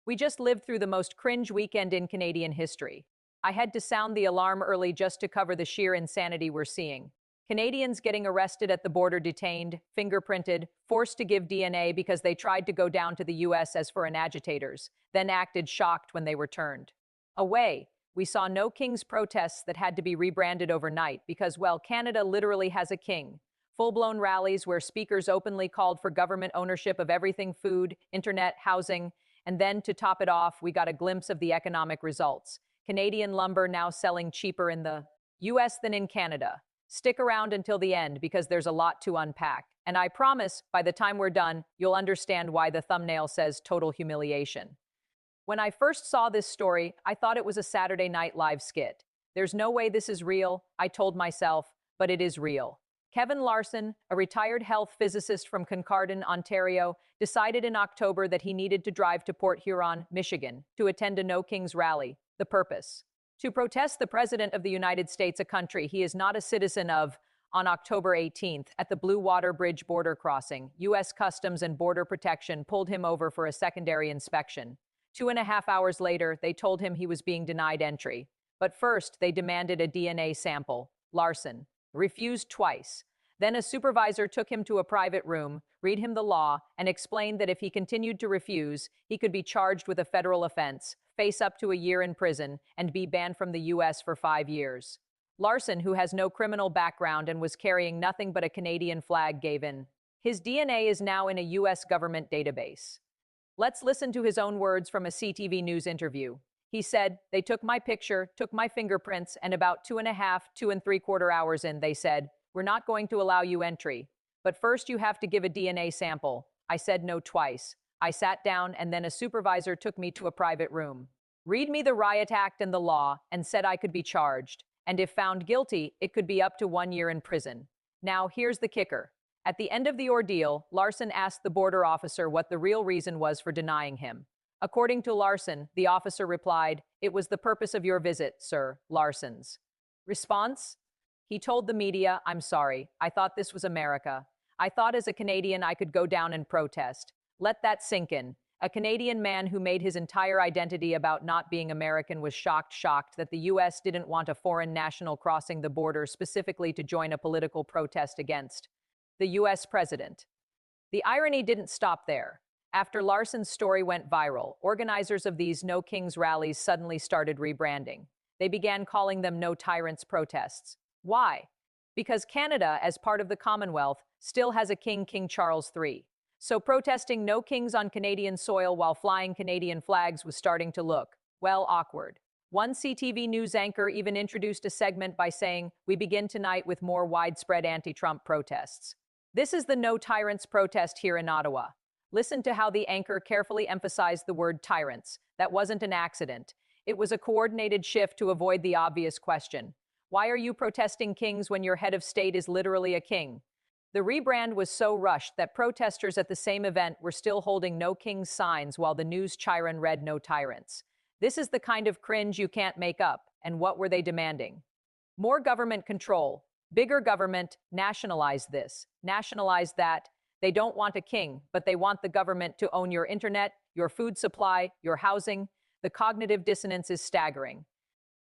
We just lived through the most cringe weekend in Canadian history. I had to sound the alarm early just to cover the sheer insanity we're seeing. Canadians getting arrested at the border, detained, fingerprinted, forced to give DNA because they tried to go down to the US as foreign agitators, then acted shocked when they returned. Away, we saw No Kings protests that had to be rebranded overnight because, well, Canada literally has a king. Full-blown rallies where speakers openly called for government ownership of everything: food, internet, housing, and then, to top it off, we got a glimpse of the economic results. Canadian lumber now selling cheaper in the US than in Canada. Stick around until the end because there's a lot to unpack. And I promise, by the time we're done, you'll understand why the thumbnail says total humiliation. When I first saw this story, I thought it was a Saturday Night Live skit. There's no way this is real, I told myself, but it is real. Kevin Larson, a retired health physicist from Concordia, Ontario, decided in October that he needed to drive to Port Huron, Michigan, to attend a No Kings rally. The purpose? To protest the President of the United States, a country he is not a citizen of. On October 18th, at the Blue Water Bridge border crossing, U.S. Customs and Border Protection pulled him over for a secondary inspection. 2.5 hours later, they told him he was being denied entry. But first, they demanded a DNA sample. Larson refused twice. Then a supervisor took him to a private room, read him the law, and explained that if he continued to refuse, he could be charged with a federal offense, face up to a year in prison, and be banned from the U.S. for 5 years. Larson, who has no criminal background and was carrying nothing but a Canadian flag, gave in. His DNA is now in a U.S. government database. Let's listen to his own words from a CTV News interview. He said, "They took my picture, took my fingerprints, and about 2.5–2.75 hours in, they said, 'We're not going to allow you entry. But first you have to give a DNA sample.' I said no twice. I sat down, and then a supervisor took me to a private room, read me the riot act and the law, and said I could be charged. And if found guilty, it could be up to 1 year in prison." Now, here's the kicker. At the end of the ordeal, Larson asked the border officer what the real reason was for denying him. According to Larson, the officer replied, "It was the purpose of your visit, sir." Larson's response? He told the media, "I'm sorry. I thought this was America. I thought as a Canadian I could go down and protest." Let that sink in. A Canadian man who made his entire identity about not being American was shocked that the U.S. didn't want a foreign national crossing the border specifically to join a political protest against the U.S. president. The irony didn't stop there. After Larson's story went viral, organizers of these No Kings rallies suddenly started rebranding. They began calling them No Tyrants protests. Why? Because Canada, as part of the Commonwealth, still has a king, King Charles III. So protesting No Kings on Canadian soil while flying Canadian flags was starting to look, well, awkward. One CTV News anchor even introduced a segment by saying, "We begin tonight with more widespread anti-Trump protests." This is the No Tyrants protest here in Ottawa. Listen to how the anchor carefully emphasized the word tyrants. That wasn't an accident. It was a coordinated shift to avoid the obvious question. Why are you protesting kings when your head of state is literally a king? The rebrand was so rushed that protesters at the same event were still holding No Kings signs while the news chyron read No Tyrants. This is the kind of cringe you can't make up. And what were they demanding? More government control. Bigger government. Nationalize this. Nationalize that. They don't want a king, but they want the government to own your internet, your food supply, your housing. The cognitive dissonance is staggering.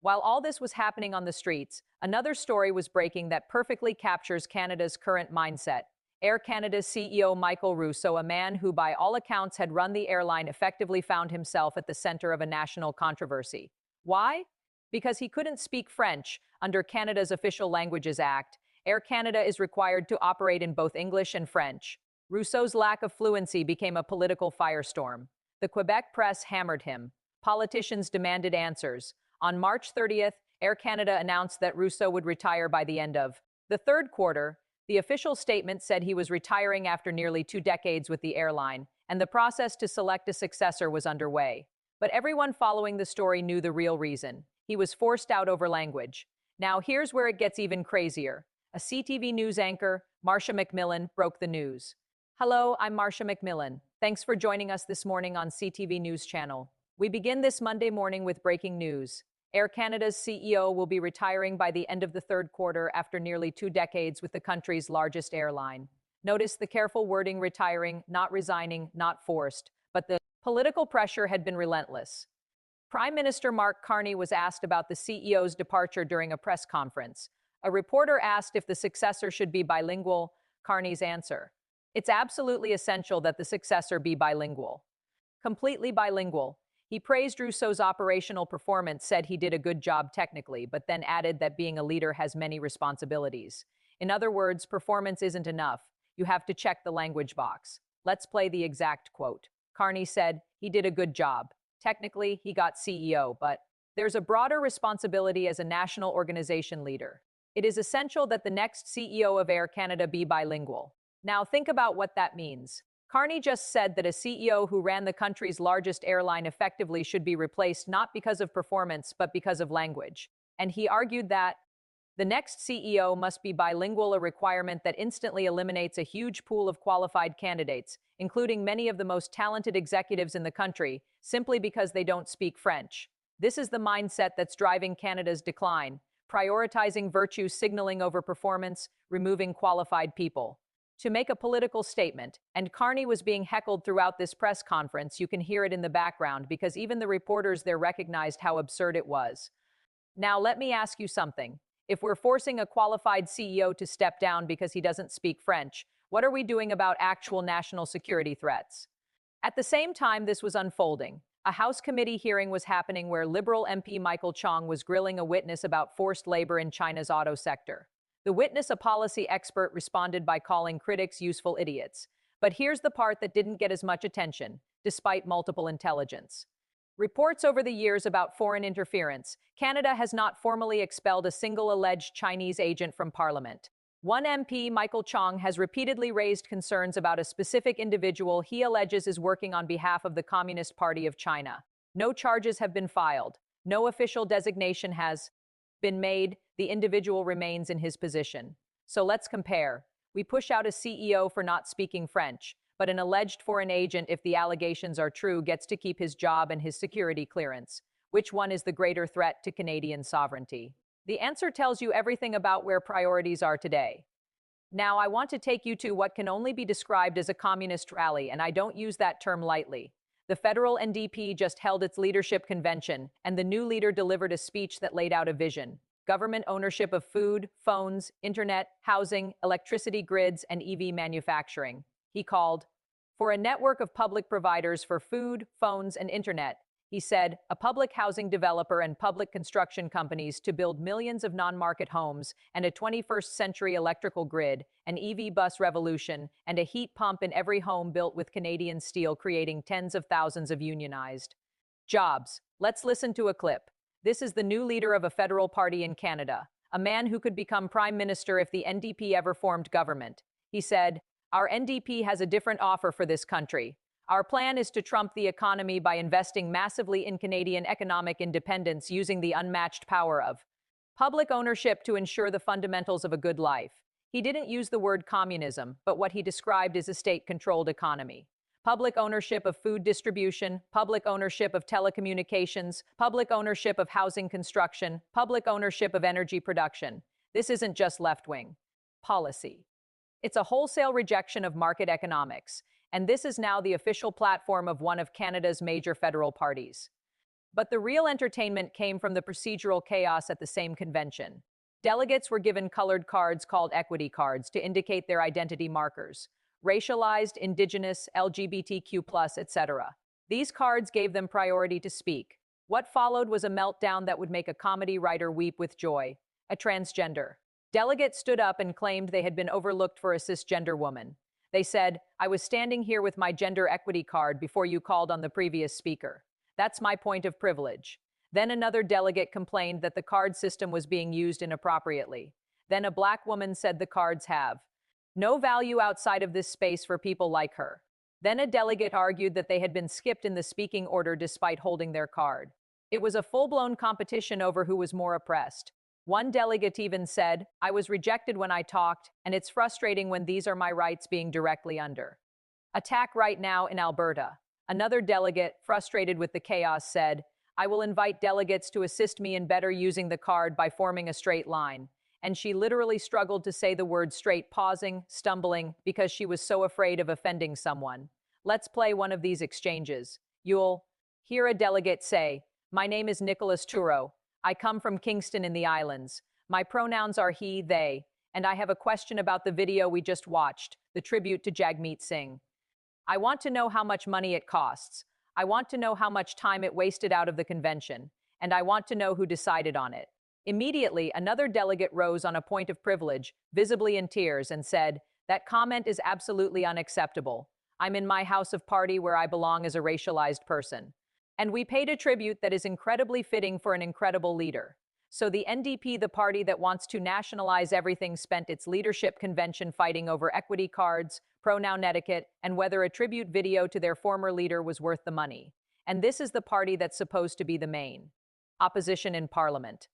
While all this was happening on the streets, another story was breaking that perfectly captures Canada's current mindset. Air Canada's CEO Michael Rousseau, a man who by all accounts had run the airline, effectively found himself at the center of a national controversy. Why? Because he couldn't speak French. Under Canada's Official Languages Act, Air Canada is required to operate in both English and French. Rousseau's lack of fluency became a political firestorm. The Quebec press hammered him. Politicians demanded answers. On March 30th, Air Canada announced that Rousseau would retire by the end of the third quarter. The official statement said he was retiring after nearly 2 decades with the airline, and the process to select a successor was underway. But everyone following the story knew the real reason. He was forced out over language. Now here's where it gets even crazier. A CTV News anchor, Marcia McMillan, broke the news. "Hello, I'm Marcia McMillan. Thanks for joining us this morning on CTV News Channel. We begin this Monday morning with breaking news. Air Canada's CEO will be retiring by the end of the third quarter after nearly 2 decades with the country's largest airline. Notice the careful wording: retiring, not resigning, not forced, but the Political pressure had been relentless. Prime Minister Mark Carney was asked about the CEO's departure during a press conference. A reporter asked if the successor should be bilingual. Carney's answer: "It's absolutely essential that the successor be bilingual." Completely bilingual. He praised Rousseau's operational performance, said he did a good job technically, but then added that being a leader has many responsibilities. In other words, performance isn't enough. You have to check the language box. Let's play the exact quote. Carney said, "He did a good job. Technically, he got CEO, but there's a broader responsibility as a national organization leader. It is essential that the next CEO of Air Canada be bilingual." Now think about what that means. Carney just said that a CEO who ran the country's largest airline effectively should be replaced not because of performance, but because of language. And he argued that the next CEO must be bilingual, a requirement that instantly eliminates a huge pool of qualified candidates, including many of the most talented executives in the country, simply because they don't speak French. This is the mindset that's driving Canada's decline, prioritizing virtue signaling over performance, removing qualified people. To make a political statement, and Carney was being heckled throughout this press conference. You can hear it in the background because even the reporters there recognized how absurd it was. Now let me ask you something. If we're forcing a qualified CEO to step down because he doesn't speak French, what are we doing about actual national security threats? At the same time this was unfolding, a House committee hearing was happening where Liberal MP Michael Chong was grilling a witness about forced labor in China's auto sector. The witness, a policy expert, responded by calling critics useful idiots. But here's the part that didn't get as much attention, despite multiple intelligence reports over the years about foreign interference. Canada has not formally expelled a single alleged Chinese agent from Parliament. One MP, Michael Chong, has repeatedly raised concerns about a specific individual he alleges is working on behalf of the Communist Party of China. No charges have been filed. No official designation has been made. The individual remains in his position. So let's compare. We push out a CEO for not speaking French, but an alleged foreign agent, if the allegations are true, gets to keep his job and his security clearance. Which one is the greater threat to Canadian sovereignty? The answer tells you everything about where priorities are today. Now, I want to take you to what can only be described as a communist rally, and I don't use that term lightly. The federal NDP just held its leadership convention, and the new leader delivered a speech that laid out a vision: government ownership of food, phones, internet, housing, electricity grids, and EV manufacturing. He called for a network of public providers for food, phones, and internet. He said, a public housing developer and public construction companies to build millions of non-market homes, and a 21st century electrical grid, an EV bus revolution, and a heat pump in every home built with Canadian steel, creating tens of thousands of unionized jobs. Let's listen to a clip. This is the new leader of a federal party in Canada, a man who could become prime minister if the NDP ever formed government. He said, "Our NDP has a different offer for this country. Our plan is to trump the economy by investing massively in Canadian economic independence using the unmatched power of public ownership to ensure the fundamentals of a good life." He didn't use the word communism, but what he described is a state-controlled economy. Public ownership of food distribution, public ownership of telecommunications, public ownership of housing construction, public ownership of energy production. This isn't just left-wing policy. It's a wholesale rejection of market economics, and this is now the official platform of one of Canada's major federal parties. But the real entertainment came from the procedural chaos at the same convention. Delegates were given colored cards called equity cards to indicate their identity markers: racialized, indigenous, LGBTQ+, etc. These cards gave them priority to speak. What followed was a meltdown that would make a comedy writer weep with joy. A transgender delegate stood up and claimed they had been overlooked for a cisgender woman. They said, "I was standing here with my gender equity card before you called on the previous speaker. That's my point of privilege." Then another delegate complained that the card system was being used inappropriately. Then a black woman said the cards have no value outside of this space for people like her. Then a delegate argued that they had been skipped in the speaking order despite holding their card. It was a full-blown competition over who was more oppressed. One delegate even said, "I was rejected when I talked, and it's frustrating when these are my rights being directly under attack right now in Alberta." Another delegate, frustrated with the chaos, said, "I will invite delegates to assist me in better using the card by forming a straight line." And she literally struggled to say the word straight, pausing, stumbling, because she was so afraid of offending someone. Let's play one of these exchanges. You'll hear a delegate say, "My name is Nicholas Turo. I come from Kingston in the Islands. My pronouns are he, they, and I have a question about the video we just watched, the tribute to Jagmeet Singh. I want to know how much money it costs. I want to know how much time it wasted out of the convention, and I want to know who decided on it." Immediately, another delegate rose on a point of privilege, visibly in tears, and said, "That comment is absolutely unacceptable. I'm in my house of party where I belong as a racialized person. And we paid a tribute that is incredibly fitting for an incredible leader." So the NDP, the party that wants to nationalize everything, spent its leadership convention fighting over equity cards, pronoun etiquette, and whether a tribute video to their former leader was worth the money. And this is the party that's supposed to be the main opposition in Parliament.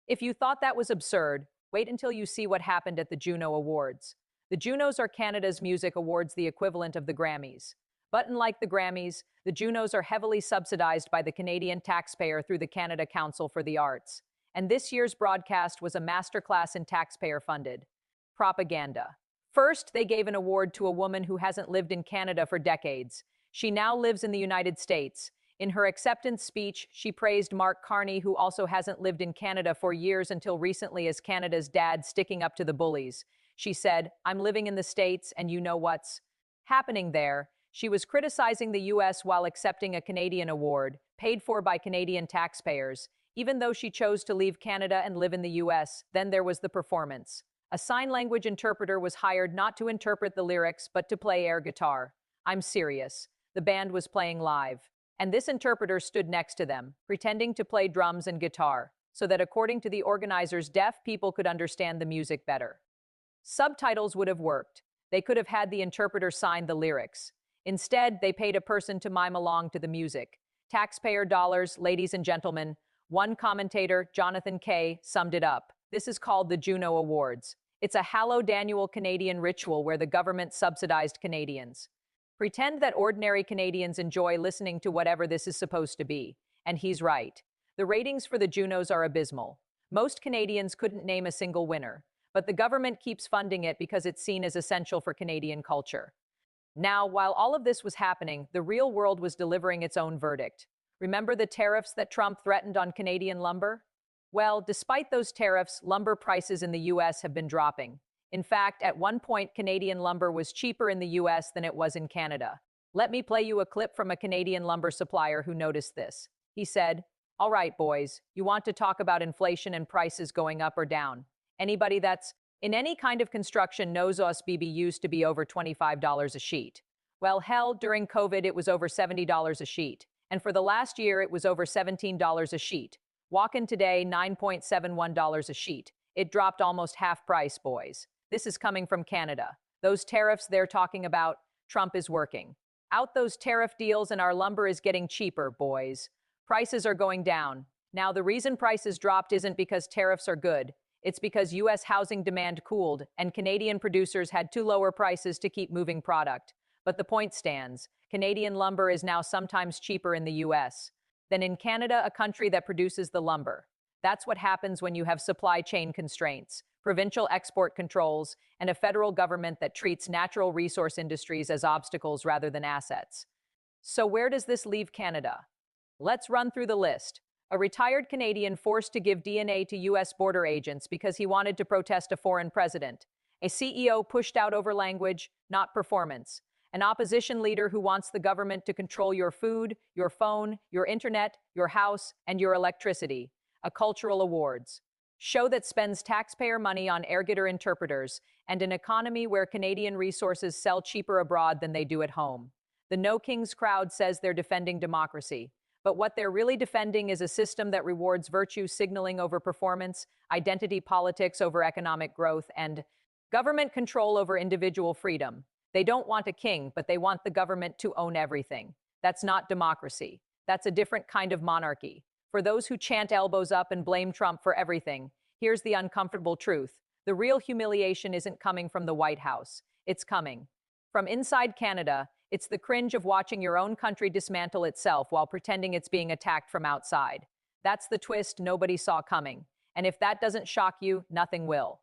If you thought that was absurd, wait until you see what happened at the Juno Awards. The Junos are Canada's music awards, the equivalent of the Grammys. But unlike the Grammys, the Junos are heavily subsidized by the Canadian taxpayer through the Canada Council for the Arts. And this year's broadcast was a masterclass in taxpayer-funded propaganda. First, they gave an award to a woman who hasn't lived in Canada for decades. She now lives in the United States. In her acceptance speech, she praised Mark Carney, who also hasn't lived in Canada for years until recently as Canada's dad, sticking up to the bullies. She said, "I'm living in the States, and you know what's happening there." She was criticizing the U.S. while accepting a Canadian award, paid for by Canadian taxpayers. Even though she chose to leave Canada and live in the U.S., then there was the performance. A sign language interpreter was hired not to interpret the lyrics, but to play air guitar. I'm serious. The band was playing live. And this interpreter stood next to them, pretending to play drums and guitar, so that according to the organizers, deaf people could understand the music better. Subtitles would have worked. They could have had the interpreter sign the lyrics. Instead, they paid a person to mime along to the music. Taxpayer dollars, ladies and gentlemen. One commentator, Jonathan Kay, summed it up. This is called the Juno Awards. It's a hallowed annual Canadian ritual where the government subsidized Canadians. Pretend that ordinary Canadians enjoy listening to whatever this is supposed to be. And he's right. The ratings for the Junos are abysmal. Most Canadians couldn't name a single winner, but the government keeps funding it because it's seen as essential for Canadian culture. Now, while all of this was happening, the real world was delivering its own verdict. Remember the tariffs that Trump threatened on Canadian lumber? Well, despite those tariffs, lumber prices in the U.S. have been dropping. In fact, at one point, Canadian lumber was cheaper in the U.S. than it was in Canada. Let me play you a clip from a Canadian lumber supplier who noticed this. He said, "All right, boys, you want to talk about inflation and prices going up or down. Anybody that's in any kind of construction knows OSB used to be over $25 a sheet. Well, hell, during COVID, it was over $70 a sheet. And for the last year, it was over $17 a sheet. Walk-in today, $9.71 a sheet. It dropped almost half price, boys. This is coming from Canada. Those tariffs they're talking about, Trump is working out those tariff deals and our lumber is getting cheaper, boys. Prices are going down. Now, the reason prices dropped isn't because tariffs are good. It's because U.S. housing demand cooled and Canadian producers had to lower prices to keep moving product. But the point stands. Canadian lumber is now sometimes cheaper in the U.S. than in Canada, a country that produces the lumber. That's what happens when you have supply chain constraints, provincial export controls, and a federal government that treats natural resource industries as obstacles rather than assets. So where does this leave Canada? Let's run through the list. A retired Canadian forced to give DNA to U.S. border agents because he wanted to protest a foreign president. A CEO pushed out over language, not performance. An opposition leader who wants the government to control your food, your phone, your internet, your house, and your electricity. A cultural awards. Show that spends taxpayer money on air-guitar interpreters and an economy where Canadian resources sell cheaper abroad than they do at home. The No Kings crowd says they're defending democracy. But what they're really defending is a system that rewards virtue signaling over performance, identity politics over economic growth, and government control over individual freedom. They don't want a king, but they want the government to own everything. That's not democracy. That's a different kind of monarchy. For those who chant elbows up and blame Trump for everything, here's the uncomfortable truth. The real humiliation isn't coming from the White House. It's coming from inside Canada. It's the cringe of watching your own country dismantle itself while pretending it's being attacked from outside. That's the twist nobody saw coming. And if that doesn't shock you, nothing will.